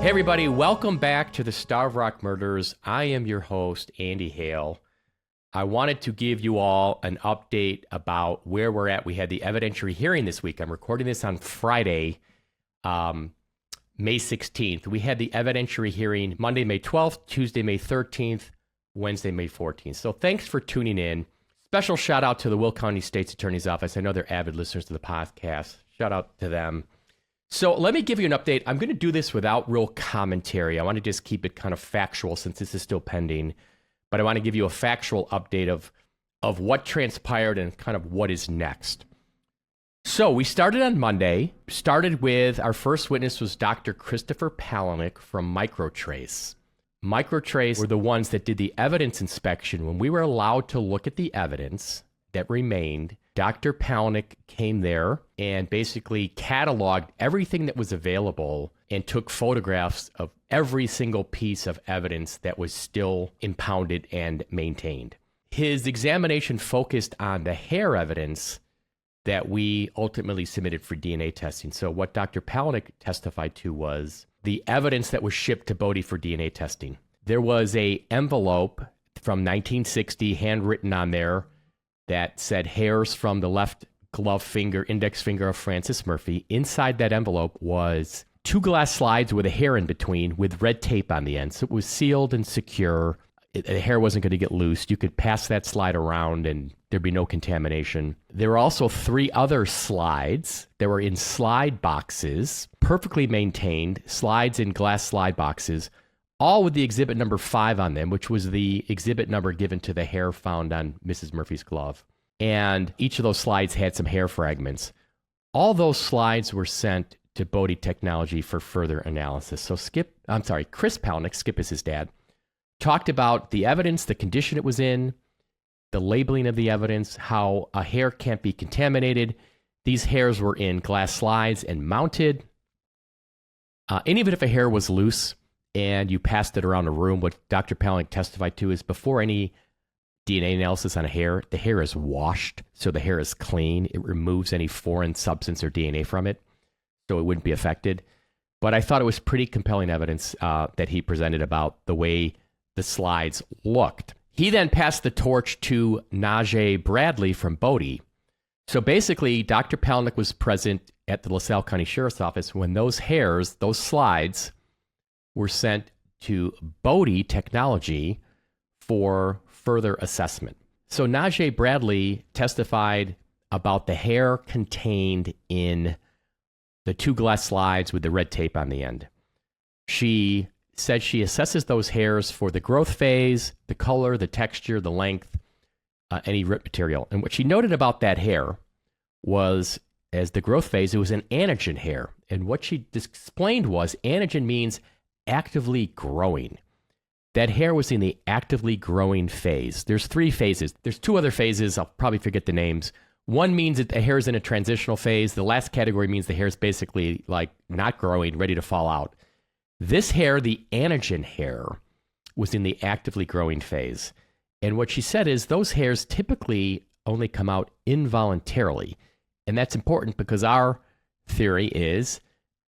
Hey everybody, welcome back to the Starved Rock Murders. I am your host, Andy Hale. I wanted to give you all an update about where we're at. We had the evidentiary hearing this week. I'm recording this on Friday, May 16th. We had the evidentiary hearing Monday, May 12th, Tuesday, May 13th, Wednesday, May 14th. So thanks for tuning in. Special shout out to the Will County State's Attorney's Office. I know they're avid listeners to the podcast. Shout out to them. So let me give you an update. I'm going to do this without real commentary. I want to just keep it kind of factual since this is still pending. But I want to give you a factual update of what transpired and kind of what is next. So we started on Monday. Started with our first witness was Dr. Christopher Palahniuk from Microtrace. Microtrace were the ones that did the evidence inspection. When we were allowed to look at the evidence that remained, Dr. Palahniuk came there and basically cataloged everything that was available and took photographs of every single piece of evidence that was still impounded and maintained. His examination focused on the hair evidence that we ultimately submitted for DNA testing. So what Dr. Palahniuk testified to was the evidence that was shipped to Bodie for DNA testing. There was an envelope from 1960 handwritten on there that said hairs from the left glove finger, index finger of Francis Murphy. Inside that envelope was 2 glass slides with a hair in between with red tape on the end. So it was sealed and secure. The hair wasn't going to get loose. You could pass that slide around and there'd be no contamination. There were also 3 other slides. They were in slide boxes, perfectly maintained, slides in glass slide boxes, all with the exhibit number 5 on them, which was the exhibit number given to the hair found on Mrs. Murphy's glove. And each of those slides had some hair fragments. All those slides were sent to Bodie Technology for further analysis. So Chris Palahniuk, Skip is his dad, talked about the evidence, the condition it was in, the labeling of the evidence, how a hair can't be contaminated. These hairs were in glass slides and mounted. Even if a hair was loose and you passed it around a room, what Dr. Palahniuk testified to is before any DNA analysis on a hair, the hair is washed, so the hair is clean. It removes any foreign substance or DNA from it, so it wouldn't be affected. But I thought it was pretty compelling evidence that he presented about the way the slides looked. He then passed the torch to Najee Bradley from Bodie. So basically, Dr. Palahniuk was present at the LaSalle County Sheriff's Office when those hairs, those slides, were sent to Bodie Technology for further assessment. So Najee Bradley testified about the hair contained in the 2 glass slides with the red tape on the end. She said she assesses those hairs for the growth phase, the color, the texture, the length, any root material. And what she noted about that hair was, as the growth phase, it was an anagen hair. And what she explained was anagen means actively growing. That hair was in the actively growing phase. There's 3 phases. There's 2 other phases. I'll probably forget the names. One means that the hair is in a transitional phase. The last category means the hair is basically like not growing, ready to fall out. This hair, the anagen hair, was in the actively growing phase. And what she said is those hairs typically only come out involuntarily. And that's important because our theory is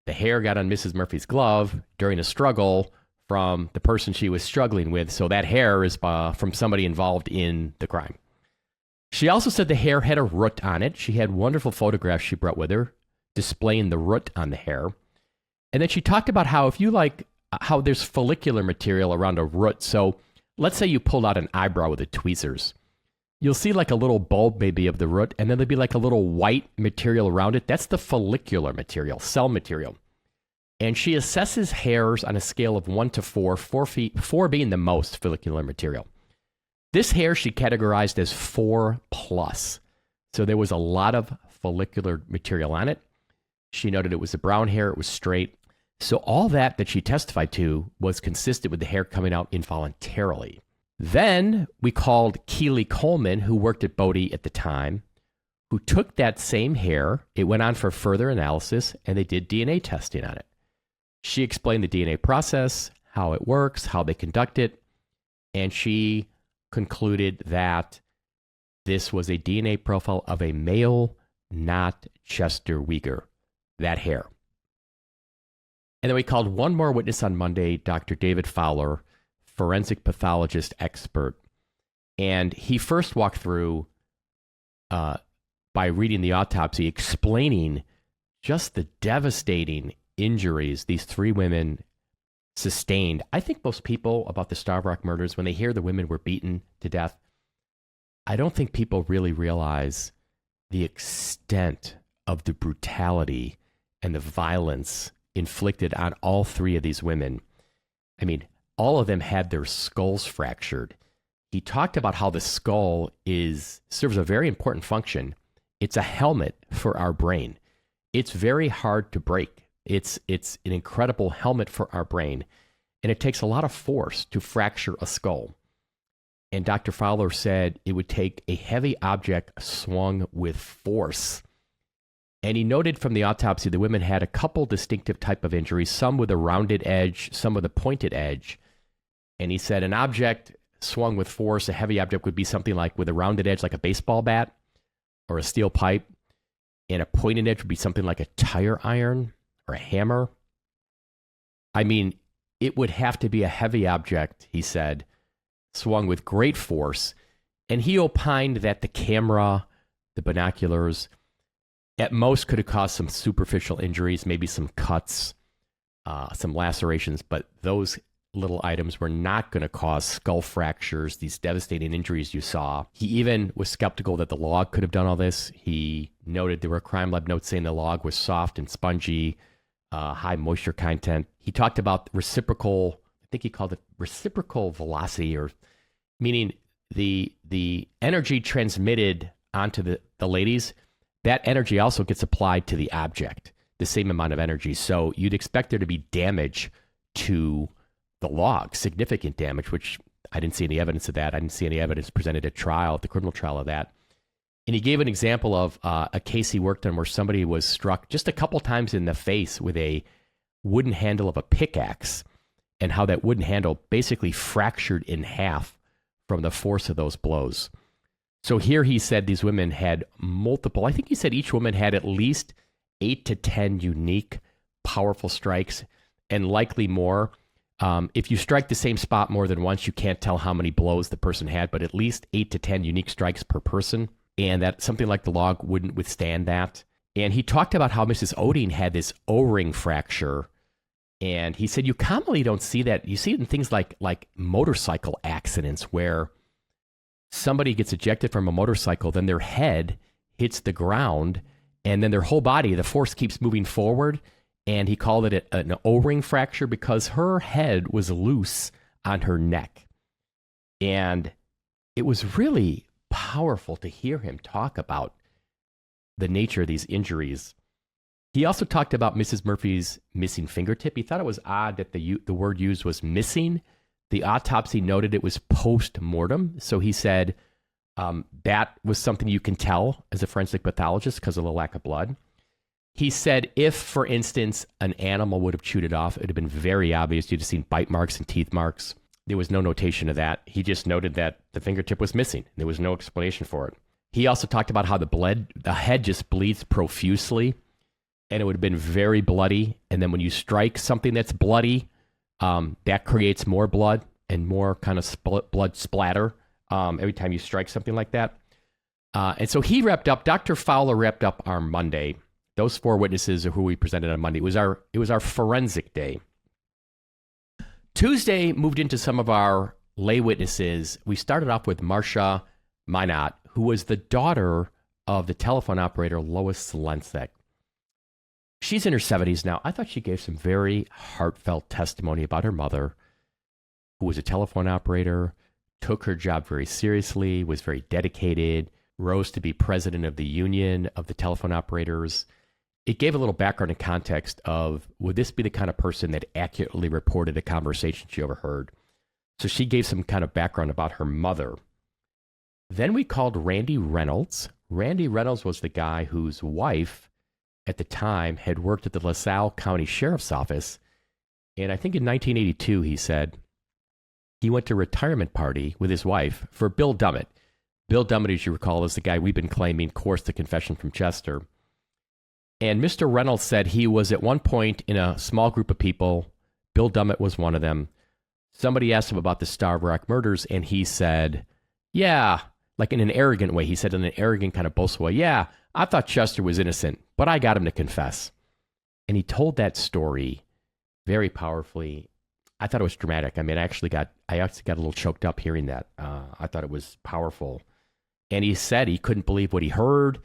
the hair got on Mrs. Murphy's glove during a struggle from the person she was struggling with. So that hair is from somebody involved in the crime. She also said the hair had a root on it. She had wonderful photographs she brought with her displaying the root on the hair. And then she talked about how how there's follicular material around a root. So let's say you pulled out an eyebrow with the tweezers. You'll see like a little bulb maybe of the root, and then there'll be like a little white material around it. That's the follicular material, cell material. And she assesses hairs on a scale of 1 to 4, 4 being the most follicular material. This hair she categorized as 4+. So there was a lot of follicular material on it. She noted it was a brown hair, it was straight. So all that she testified to was consistent with the hair coming out involuntarily. Then we called Keely Coleman, who worked at Bodie at the time, who took that same hair. It went on for further analysis, and they did DNA testing on it. She explained the DNA process, how it works, how they conduct it, and she concluded that this was a DNA profile of a male, not Chester Weger, that hair. And then we called one more witness on Monday, Dr. David Fowler, forensic pathologist expert. And he first walked through by reading the autopsy, explaining just the devastating injuries these three women sustained. I think most people about the Starved Rock murders, when they hear the women were beaten to death, I don't think people really realize the extent of the brutality and the violence inflicted on all three of these women. I mean, all of them had their skulls fractured. He talked about how the skull serves a very important function. It's a helmet for our brain. It's very hard to break. It's an incredible helmet for our brain, and it takes a lot of force to fracture a skull. And Dr. Fowler said it would take a heavy object swung with force. And he noted from the autopsy the women had a couple distinctive type of injuries, some with a rounded edge, some with a pointed edge. And he said an object swung with force, a heavy object, would be something like with a rounded edge like a baseball bat or a steel pipe, and a pointed edge would be something like a tire iron or a hammer. I mean, it would have to be a heavy object, he said, swung with great force. And he opined that the camera, the binoculars, at most could have caused some superficial injuries, maybe some cuts, some lacerations, but those little items were not going to cause skull fractures, these devastating injuries you saw. He even was skeptical that the log could have done all this. He noted there were crime lab notes saying the log was soft and spongy, high moisture content. He talked about reciprocal, I think he called it reciprocal velocity, or meaning the energy transmitted onto the ladies, that energy also gets applied to the object, the same amount of energy. So you'd expect there to be damage to the log, significant damage, which I didn't see any evidence of that. I didn't see any evidence presented at trial, at the criminal trial of that. And he gave an example of a case he worked on where somebody was struck just a couple times in the face with a wooden handle of a pickaxe, and how that wooden handle basically fractured in half from the force of those blows. So here he said these women had multiple, I think he said each woman had at least 8 to 10 unique, powerful strikes, and likely more. If you strike the same spot more than once, you can't tell how many blows the person had, but at least 8 to 10 unique strikes per person. And that something like the log wouldn't withstand that. And he talked about how Mrs. Oding had this O-ring fracture. And he said you commonly don't see that. You see it in things like motorcycle accidents where somebody gets ejected from a motorcycle, then their head hits the ground, and then their whole body, the force keeps moving forward. And he called it an O-ring fracture because her head was loose on her neck. And it was really powerful to hear him talk about the nature of these injuries. He also talked about Mrs. Murphy's missing fingertip. He thought it was odd that the word used was missing. The autopsy noted it was post-mortem. So he said that was something you can tell as a forensic pathologist because of the lack of blood. He said if, for instance, an animal would have chewed it off, it would have been very obvious. You'd have seen bite marks and teeth marks. There was no notation of that. He just noted that the fingertip was missing. There was no explanation for it. He also talked about how the head just bleeds profusely, and it would have been very bloody. And then when you strike something that's bloody, that creates more blood and more kind of blood splatter every time you strike something like that. And so he wrapped up, Dr. Fowler wrapped up our Monday. Those four witnesses are who we presented on Monday. It was our forensic day. Tuesday moved into some of our lay witnesses. We started off with Marcia Minot, who was the daughter of the telephone operator Lois Lensek. She's in her 70s now. I thought she gave some very heartfelt testimony about her mother, who was a telephone operator, took her job very seriously, was very dedicated, rose to be president of the union of the telephone operators. It gave a little background and context of, would this be the kind of person that accurately reported a conversation she overheard? So she gave some kind of background about her mother. Then we called Randy Reynolds. Randy Reynolds was the guy whose wife, at the time, had worked at the LaSalle County Sheriff's Office. And I think in 1982, he said, he went to a retirement party with his wife for Bill Dummett. Bill Dummett, as you recall, is the guy we've been claiming coursed the confession from Chester. And Mr. Reynolds said he was at one point in a small group of people. Bill Dummett was one of them. Somebody asked him about the Starved Rock murders, and he said, yeah, like in an arrogant way. He said in an arrogant kind of boastful way, yeah, I thought Chester was innocent, but I got him to confess. And he told that story very powerfully. I thought it was dramatic. I mean, I actually got a little choked up hearing that. I thought it was powerful. And he said he couldn't believe what he heard.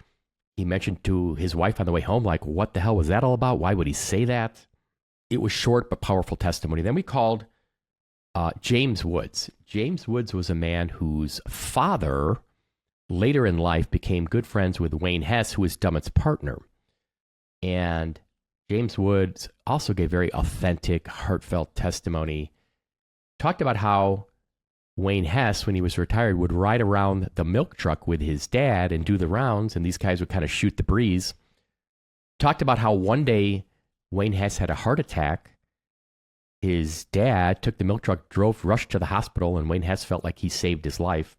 He mentioned to his wife on the way home, like, what the hell was that all about? Why would he say that? It was short but powerful testimony. Then we called James Woods. James Woods was a man whose father later in life became good friends with Wayne Hess, who was Dummett's partner. And James Woods also gave very authentic, heartfelt testimony. Talked about how Wayne Hess, when he was retired, would ride around the milk truck with his dad and do the rounds, and these guys would kind of shoot the breeze. Talked about how one day Wayne Hess had a heart attack. His dad took the milk truck, rushed to the hospital, and Wayne Hess felt like he saved his life.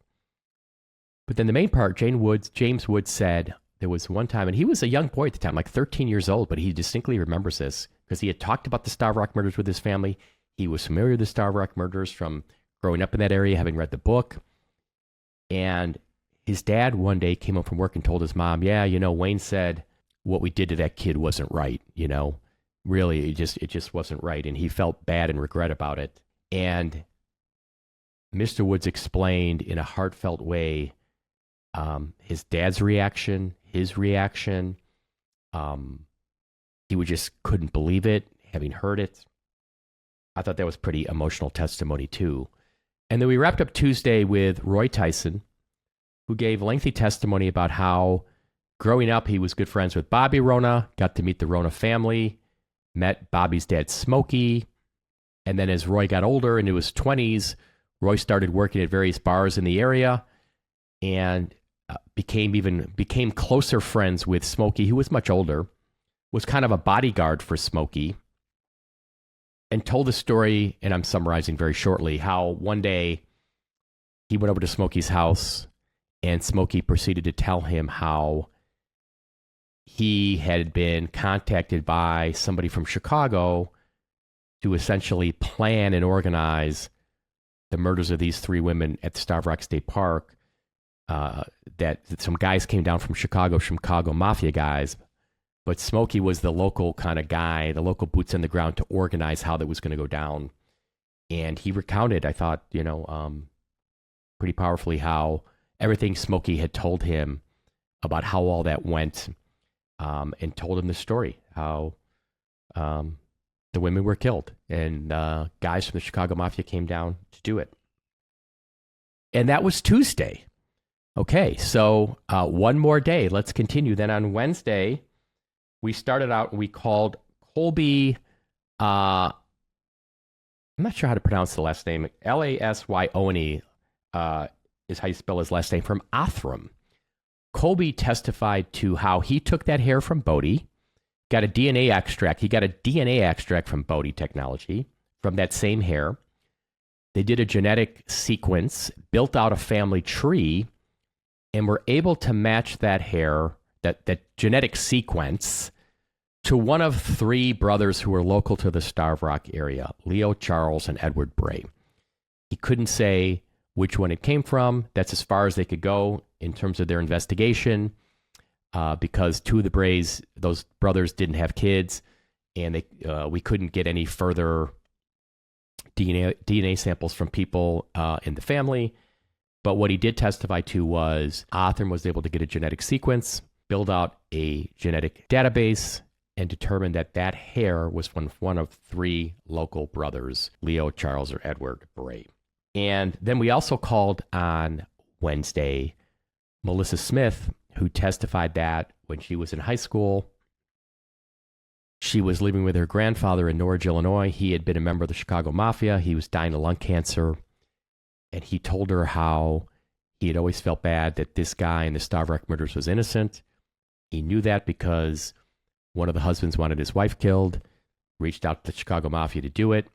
But then the main part, James Woods said there was one time, and he was a young boy at the time, like 13 years old, but he distinctly remembers this because he had talked about the Starved Rock murders with his family. He was familiar with the Starved Rock murders from growing up in that area, having read the book. And his dad one day came home from work and told his mom, yeah, Wayne said what we did to that kid wasn't right, Really, it just wasn't right. And he felt bad and regret about it. And Mr. Woods explained in a heartfelt way his dad's reaction, his reaction. He just couldn't believe it, having heard it. I thought that was pretty emotional testimony, too. And then we wrapped up Tuesday with Roy Tyson, who gave lengthy testimony about how growing up he was good friends with Bobby Rona, got to meet the Rona family, met Bobby's dad, Smokey. And then as Roy got older into his 20s, Roy started working at various bars in the area and became closer friends with Smokey, who was much older, was kind of a bodyguard for Smokey, and told the story, and I'm summarizing very shortly, how one day he went over to Smokey's house and Smokey proceeded to tell him how he had been contacted by somebody from Chicago to essentially plan and organize the murders of these three women at the Starved Rock State Park. That some guys came down from Chicago mafia guys, but Smokey was the local kind of guy, the local boots on the ground to organize how that was going to go down. And he recounted, I thought, pretty powerfully how everything Smokey had told him about how all that went, and told him the story, how the women were killed and guys from the Chicago Mafia came down to do it. And that was Tuesday. Okay, so one more day. Let's continue. Then on Wednesday, we started out and we called Colby, I'm not sure how to pronounce the last name, Lasyone is how you spell his last name, from Othram. Colby testified to how he took that hair from Bodie, got a DNA extract. He got a DNA extract from Bodie Technology from that same hair. They did a genetic sequence, built out a family tree, and were able to match that hair, that genetic sequence, to one of three brothers who were local to the Starved Rock area, Leo, Charles, and Edward Bray. He couldn't say which one it came from. That's as far as they could go in terms of their investigation, because two of the Brays, those brothers, didn't have kids, and we couldn't get any further DNA samples from people in the family. But what he did testify to was Othram was able to get a genetic sequence, build out a genetic database, and determine that that hair was from one of three local brothers, Leo, Charles, or Edward Bray. And then we also called on Wednesday Melissa Smith, who testified that when she was in high school, she was living with her grandfather in Norridge, Illinois. He had been a member of the Chicago Mafia. He was dying of lung cancer. And he told her how he had always felt bad that this guy in the Starved Rock murders was innocent. He knew that because one of the husbands wanted his wife killed, reached out to the Chicago Mafia to do it,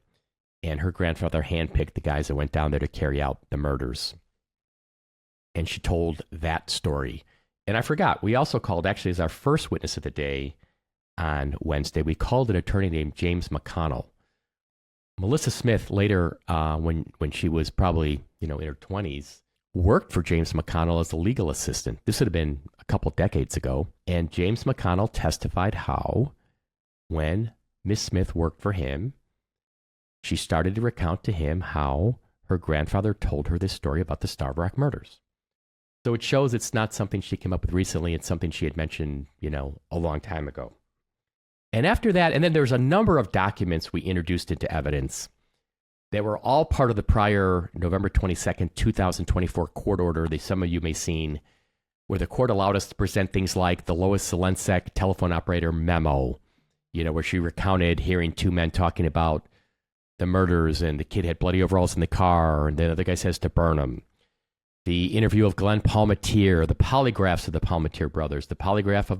and her grandfather handpicked the guys that went down there to carry out the murders. And she told that story. And I forgot, we also called, actually, as our first witness of the day, on Wednesday. We called an attorney named James McConnell. Melissa Smith later, when she was probably, in her 20s, worked for James McConnell as a legal assistant. This would have been a couple decades ago. And James McConnell testified how, when Miss Smith worked for him, she started to recount to him how her grandfather told her this story about the Starved Rock murders. So it shows it's not something she came up with recently. It's something she had mentioned, a long time ago. And after that, and then there's a number of documents we introduced into evidence that were all part of the prior November 22nd, 2024 court order that some of you may have seen, where the court allowed us to present things like the Lois Zelensek telephone operator memo, where she recounted hearing two men talking about the murders and the kid had bloody overalls in the car and the other guy says to burn him. The interview of Glenn Palmatier, the polygraphs of the Palmatier brothers, the polygraph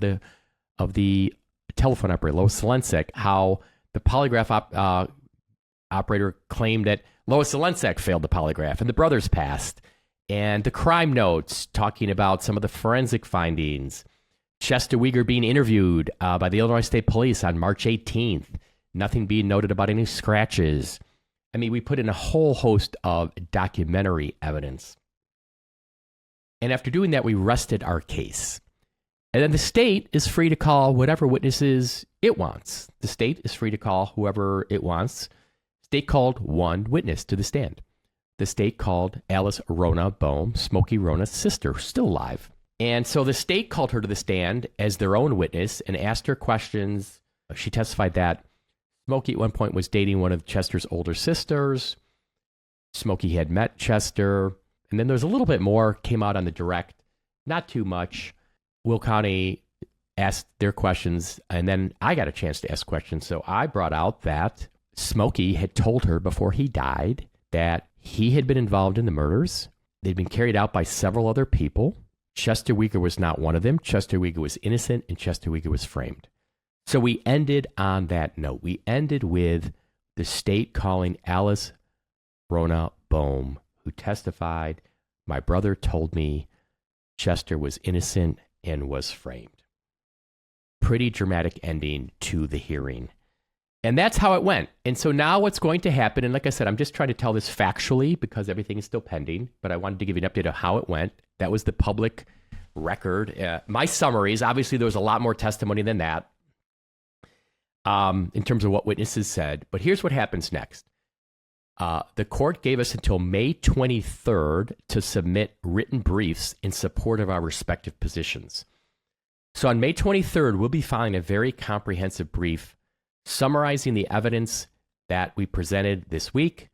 of the telephone operator, Lois Zelensek, how the polygraph operator claimed that Lois Zelensek failed the polygraph and the brothers passed, and the crime notes talking about some of the forensic findings. Chester Weger being interviewed by the Illinois State Police on March 18th, nothing being noted about any scratches. I mean, we put in a whole host of documentary evidence. And after doing that, we rested our case. And then the state is free to call whatever witnesses it wants. The state is free to call whoever it wants. State called one witness to the stand. The state called Alice Rona Bohm, Smokey Rona's sister, still alive. And so the state called her to the stand as their own witness and asked her questions. She testified that Smokey at one point was dating one of Chester's older sisters. Smokey had met Chester. And then there's a little bit more came out on the direct, not too much. Will County asked their questions, and then I got a chance to ask questions. So I brought out that Smokey had told her before he died that he had been involved in the murders. They'd been carried out by several other people. Chester Weger was not one of them. Chester Weger was innocent, and Chester Weger was framed. So we ended on that note. We ended with the state calling Alice Rona Bohm, who testified, my brother told me Chester was innocent and was framed. Pretty dramatic ending to the hearing. And that's how it went. And so now what's going to happen, and like I said, I'm just trying to tell this factually because everything is still pending, but I wanted to give you an update of how it went. That was the public record. My summaries, obviously there was a lot more testimony than that in terms of what witnesses said. But here's what happens next. The court gave us until May 23rd to submit written briefs in support of our respective positions. So on May 23rd, we'll be filing a very comprehensive brief summarizing the evidence that we presented this week,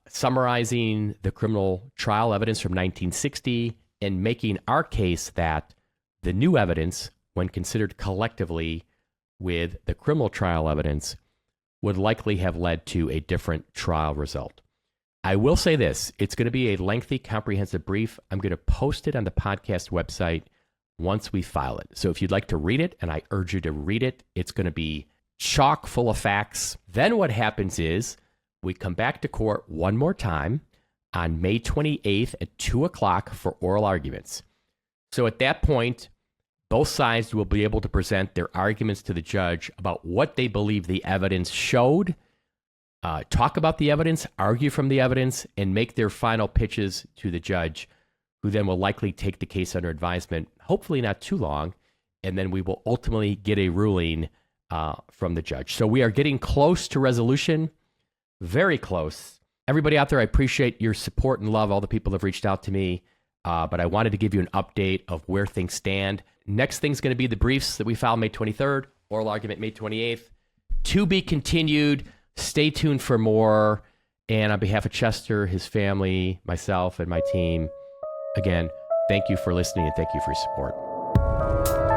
summarizing the criminal trial evidence from 1960, and making our case that the new evidence, when considered collectively with the criminal trial evidence, would likely have led to a different trial result. I will say this, it's going to be a lengthy, comprehensive brief. I'm going to post it on the podcast website once we file it. So if you'd like to read it, and I urge you to read it, it's going to be chock full of facts. Then what happens is we come back to court one more time on May 28th at 2 o'clock for oral arguments. So at that point, both sides will be able to present their arguments to the judge about what they believe the evidence showed, talk about the evidence, argue from the evidence, and make their final pitches to the judge, who then will likely take the case under advisement, hopefully not too long, and then we will ultimately get a ruling from the judge. So we are getting close to resolution, very close. Everybody out there, I appreciate your support and love, all the people that have reached out to me, but I wanted to give you an update of where things stand. Next thing's going to be the briefs that we filed May 23rd, oral argument May 28th. To be continued. Stay tuned for more. And on behalf of Chester, his family, myself, and my team, again, thank you for listening and thank you for your support.